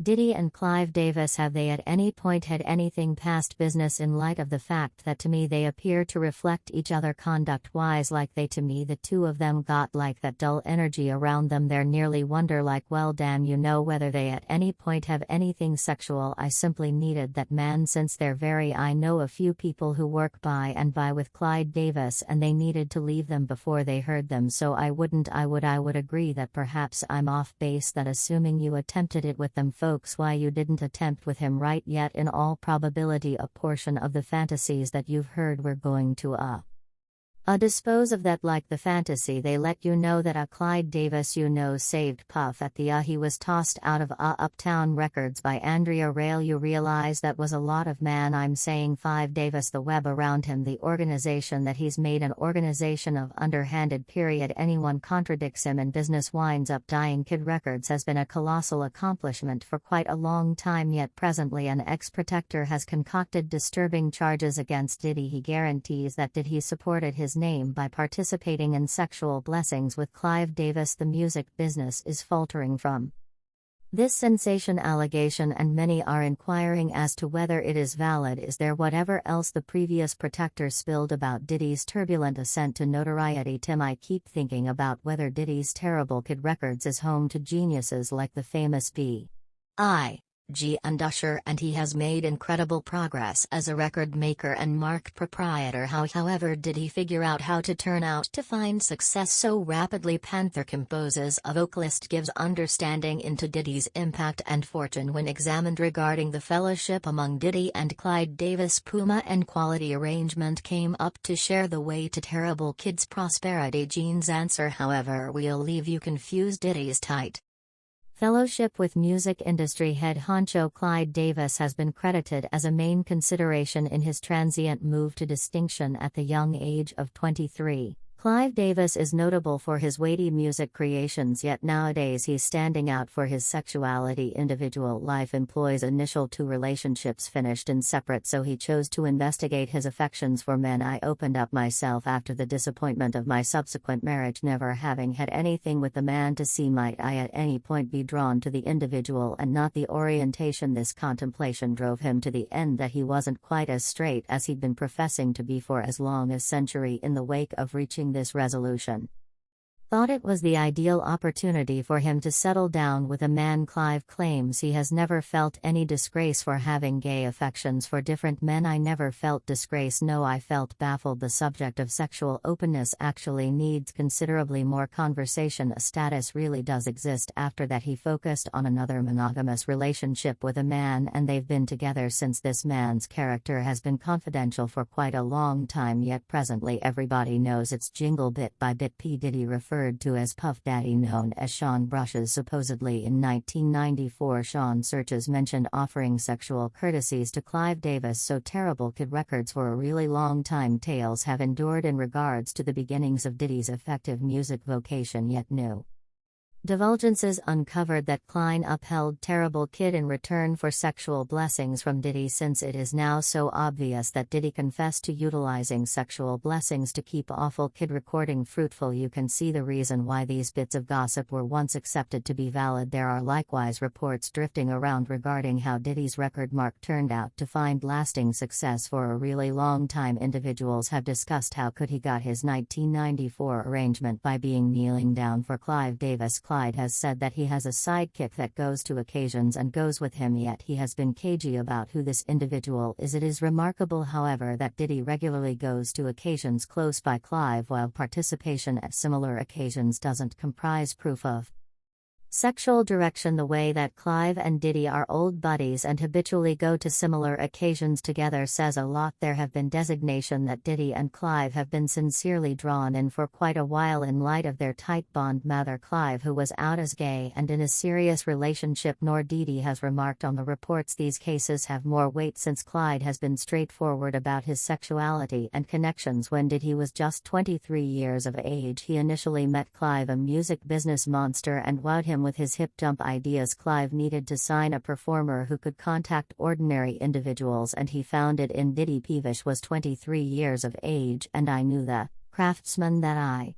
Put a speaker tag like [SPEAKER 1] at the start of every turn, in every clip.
[SPEAKER 1] Diddy and Clive Davis, have they at any point had anything past business in light of the fact that to me they appear to reflect each other conduct-wise, like they to me the two of them got like that dull energy around them there, nearly wonder like, well damn, you know, whether they at any point have anything sexual. I simply needed that man since they're very, I know a few people who work by and by with Clive Davis and they needed to leave them before they heard them, so I would agree that perhaps I'm off base, that assuming you attempted it with them folks, why you didn't attempt with him right yet. In all probability a portion of the fantasies that you've heard we're going to dispose of that, like the fantasy they let you know that Clyde Davis you know saved Puff at the he was tossed out of Uptown Records by Andrea Rail. You realize that was a lot of man. I'm saying Clive Davis, the web around him, the organization that he's made an organization of underhanded period. Anyone contradicts him and business winds up dying. Kid Records has been a colossal accomplishment for quite a long time, yet presently an ex-protector has concocted disturbing charges against Diddy. He guarantees that Diddy supported his name by participating in sexual blessings with Clive Davis. The music business is faltering from this sensation allegation, and many are inquiring as to whether it is valid. Is there whatever else the previous protector spilled about Diddy's turbulent ascent to notoriety? Tim, I keep thinking about whether Diddy's terrible Kid Records is home to geniuses like the famous B.I.G. and Usher, and he has made incredible progress as a record maker and mark proprietor. However, did he figure out how to turn out to find success so rapidly? Panther composes a vocalist gives understanding into Diddy's impact and fortune when examined regarding the fellowship among Diddy and Clyde Davis. Puma and Quality Arrangement came up to share the way to Terrible Kid's prosperity. Gene's answer, however, will leave you confused. Diddy's tight fellowship with music industry head honcho Clyde Davis has been credited as a main consideration in his transient move to distinction at the young age of 23. Clive Davis is notable for his weighty music creations, yet nowadays he's standing out for his sexuality. Individual life employs initial two relationships finished and separate, so he chose to investigate his affections for men. I opened up myself after the disappointment of my subsequent marriage, never having had anything with the man to see might I at any point be drawn to the individual and not the orientation. This contemplation drove him to the end that he wasn't quite as straight as he'd been professing to be for as long as century. In the wake of reaching this resolution, thought it was the ideal opportunity for him to settle down with a man. Clive claims he has never felt any disgrace for having gay affections for different men. I never felt disgrace, no, I felt baffled. The subject of sexual openness actually needs considerably more conversation. A status really does exist. After that he focused on another monogamous relationship with a man, and they've been together since. This man's character has been confidential for quite a long time, yet presently everybody knows it's jingle bit by bit. P. Diddy referred to as Puff Daddy, known as Sean Brushes. Supposedly in 1994 Sean Searches mentioned offering sexual courtesies to Clive Davis. So Terrible Kid Records for a really long time. Tales have endured in regards to the beginnings of Diddy's effective music vocation, yet new divulgences uncovered that Klein upheld Terrible Kid in return for sexual blessings from Diddy. Since it is now so obvious that Diddy confessed to utilizing sexual blessings to keep Awful Kid recording fruitful, you can see the reason why these bits of gossip were once accepted to be valid. There are likewise reports drifting around regarding how Diddy's record mark turned out to find lasting success for a really long time. Individuals have discussed how could he got his 1994 arrangement by being kneeling down for Clive Davis. Clyde has said that he has a sidekick that goes to occasions and goes with him, yet he has been cagey about who this individual is. It is remarkable, however, that Diddy regularly goes to occasions close by Clive, while participation at similar occasions doesn't comprise proof of sexual direction. The way that Clive and Diddy are old buddies and habitually go to similar occasions together says a lot. There have been designation that Diddy and Clive have been sincerely drawn in for quite a while in light of their tight bond. Neither Clive, who was out as gay and in a serious relationship, nor Diddy has remarked on the reports. These cases have more weight since Clyde has been straightforward about his sexuality and connections. When Diddy was just 23 years of age, he initially met Clive, a music business monster, and wowed him with his hip jump ideas. Clive needed to sign a performer who could contact ordinary individuals, and he found it in Diddy. Peevish was 23 years of age, and I knew the craftsman that I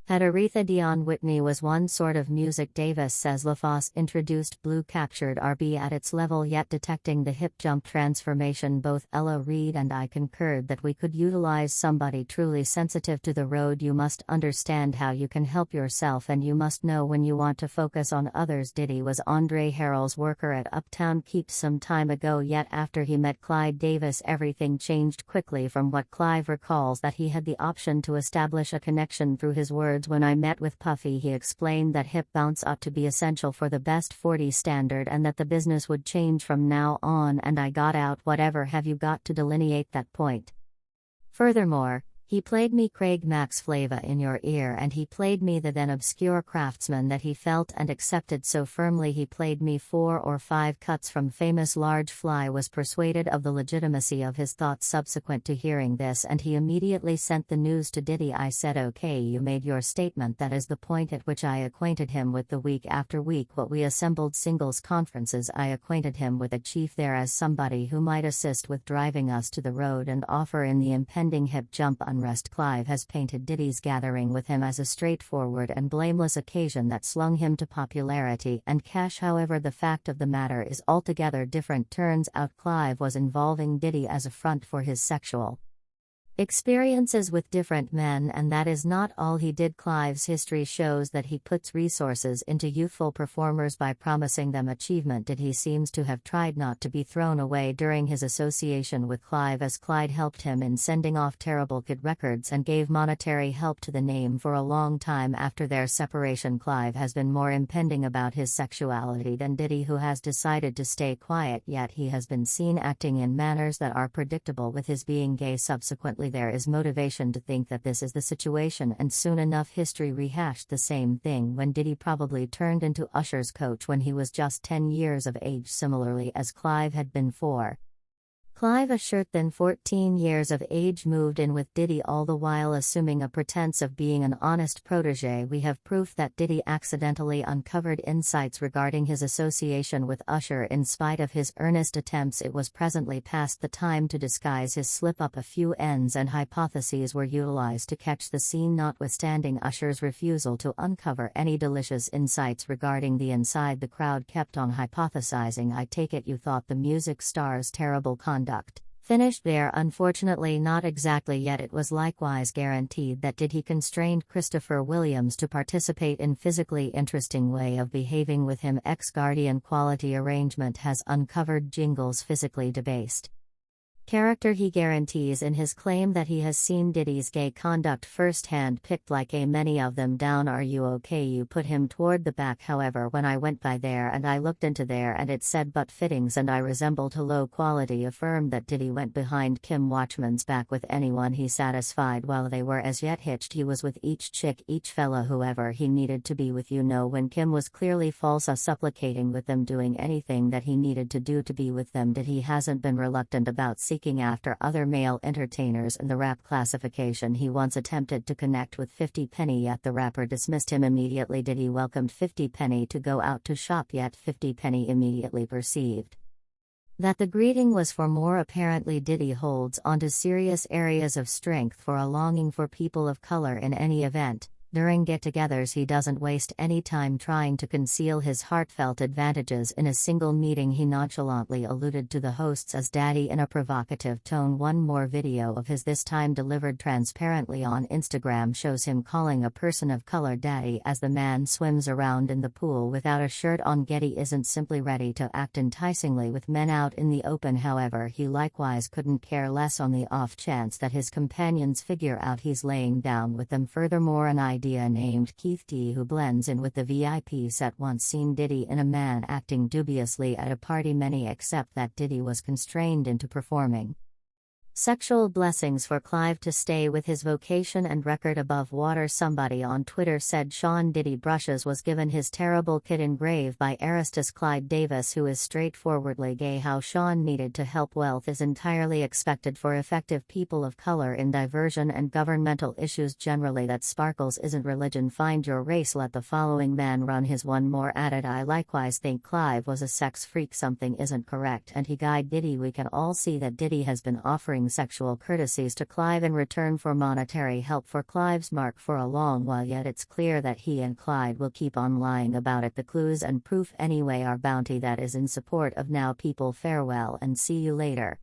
[SPEAKER 1] Had Aretha Dion Whitney was one sort of music. Davis says LaFosse introduced Blue captured R&B at its level, yet detecting the hip jump transformation. Both Ella Reid and I concurred that we could utilize somebody truly sensitive to the road. You must understand how you can help yourself, and you must know when you want to focus on others. Diddy was Andre Harrell's worker at Uptown Keeps some time ago, yet after he met Clyde Davis everything changed quickly. From what Clive recalls, that he had the option to establish a connection through his words. When I met with Puffy, he explained that hip bounce ought to be essential for the best 40 standard and that the business would change from now on, and I got out. Whatever have you got to delineate that point? Furthermore, he played me Craig Max Flava in your ear, and he played me the then obscure craftsman that he felt and accepted so firmly. He played me 4 or 5 cuts from famous Large Fly, was persuaded of the legitimacy of his thoughts subsequent to hearing this, and he immediately sent the news to Diddy. I said, okay, you made your statement. That is the point at which I acquainted him with the week after week what we assembled singles conferences. I acquainted him with a chief there as somebody who might assist with driving us to the road and offer in the impending hip jump unrest. Clive has painted Diddy's gathering with him as a straightforward and blameless occasion that slung him to popularity and cash. However, the fact of the matter is altogether different. Turns out Clive was involving Diddy as a front for his sexual experiences with different men, and that is not all he did. Clive's history shows that he puts resources into youthful performers by promising them achievement. Diddy seems to have tried not to be thrown away during his association with Clive, as Clyde helped him in sending off terrible kid records and gave monetary help to the name for a long time. After their separation, Clive has been more impending about his sexuality than Diddy, who has decided to stay quiet, yet he has been seen acting in manners that are predictable with his being gay. Subsequently, there is motivation to think that this is the situation, and soon enough history rehashed the same thing when Diddy probably turned into Usher's coach when he was just 10 years of age, similarly as Clive had been for Clive. Usher, then 14 years of age, moved in with Diddy, all the while assuming a pretense of being an honest protege. We have proof that Diddy accidentally uncovered insights regarding his association with Usher. In spite of his earnest attempts, it was presently past the time to disguise his slip-up. A few ends and hypotheses were utilized to catch the scene, notwithstanding Usher's refusal to uncover any delicious insights regarding the inside. The crowd kept on hypothesizing. I take it you thought the music star's terrible conduct finished there. Unfortunately, not exactly, yet it was likewise guaranteed that Diddy constrained Christopher Williams to participate in physically interesting way of behaving with him. Ex-Guardian quality arrangement has uncovered Jingle's physically debased character. He guarantees in his claim that he has seen Diddy's gay conduct firsthand, picked like a many of them down. Are you okay? You put him toward the back. However, when I went by there and I looked into there and it said butt fittings and I resemble to low quality. Affirmed that Diddy went behind Kim Watchman's back with anyone he satisfied while they were as yet hitched. He was with each chick, each fella, whoever he needed to be with. You know, when Kim was clearly false, supplicating with them, doing anything that he needed to do to be with them. Diddy hasn't been reluctant about seeking after other male entertainers in the rap classification. He once attempted to connect with 50 Penny, yet the rapper dismissed him immediately. Diddy welcomed 50 Penny to go out to shop, yet 50 Penny immediately perceived that the greeting was for more. Apparently, Diddy holds onto serious areas of strength for a longing for people of color in any event. During get-togethers, he doesn't waste any time trying to conceal his heartfelt advantages. In a single meeting, he nonchalantly alluded to the hosts as daddy in a provocative tone. One more video of his, this time delivered transparently on Instagram, shows him calling a person of color daddy as the man swims around in the pool without a shirt on. Getty isn't simply ready to act enticingly with men out in the open. However, he likewise couldn't care less on the off chance that his companions figure out he's laying down with them. Furthermore, an idea named Keith D, who blends in with the VIP set, once seen Diddy in a man acting dubiously at a party. Many accept that Diddy was constrained into performing sexual blessings for Clive to stay with his vocation and record above water. Somebody on Twitter said Sean Diddy Brushes was given his terrible kid engraved by Aristus Clyde Davis, who is straightforwardly gay. How Sean needed to help. Wealth is entirely expected for effective people of color in diversion and governmental issues generally. That sparkles isn't religion. Find your race. Let the following man run his. One more added, I likewise think Clive was a sex freak. Something isn't correct and he guyed Diddy. We can all see that Diddy has been offering showing sexual courtesies to Clive in return for monetary help for Clive's mark for a long while, yet it's clear that he and Clyde will keep on lying about it. The clues and proof anyway are bounty that is in support of now people. Farewell and see you later.